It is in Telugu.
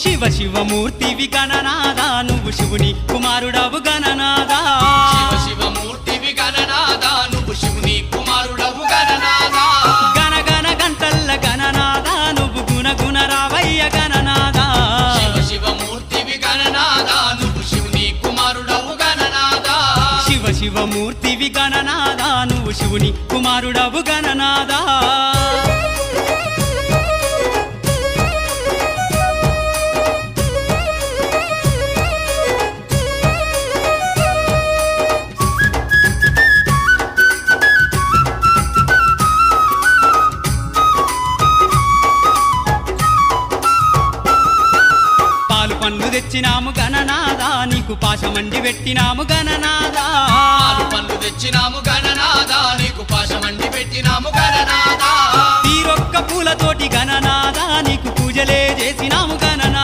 శివ శివమూర్తివి గణనాదా నువ్వు శివుని కుమారుడవు గణనాదా శివ శివమూర్తివి గణనాదా నువ్వు శివుని కుమారుడవు గణనాదా గణ గణ గంటల్ల గణనాదా నువ్వు గుణ గుణ రావయ్య గణనాదా శివ శివమూర్తివి గణనాదా నువ్వు శివుని కుమారుడవు గణనాదా శివ శివమూర్తివి గణనాదా నువ్వు శివుని కుమారుడవు గణనాదా పండ్లు తెచ్చినాము గణనాదా నీకు పాశమండి పెట్టినాము గణనాదా పాలు పండ్లు తెచ్చినాము గణనాదా నీకు పాశమండి పెట్టినాము గణనాదా తీరొక్క పూలతోటి గణనాదా నీకు పూజలే చేసినాము గణనాదా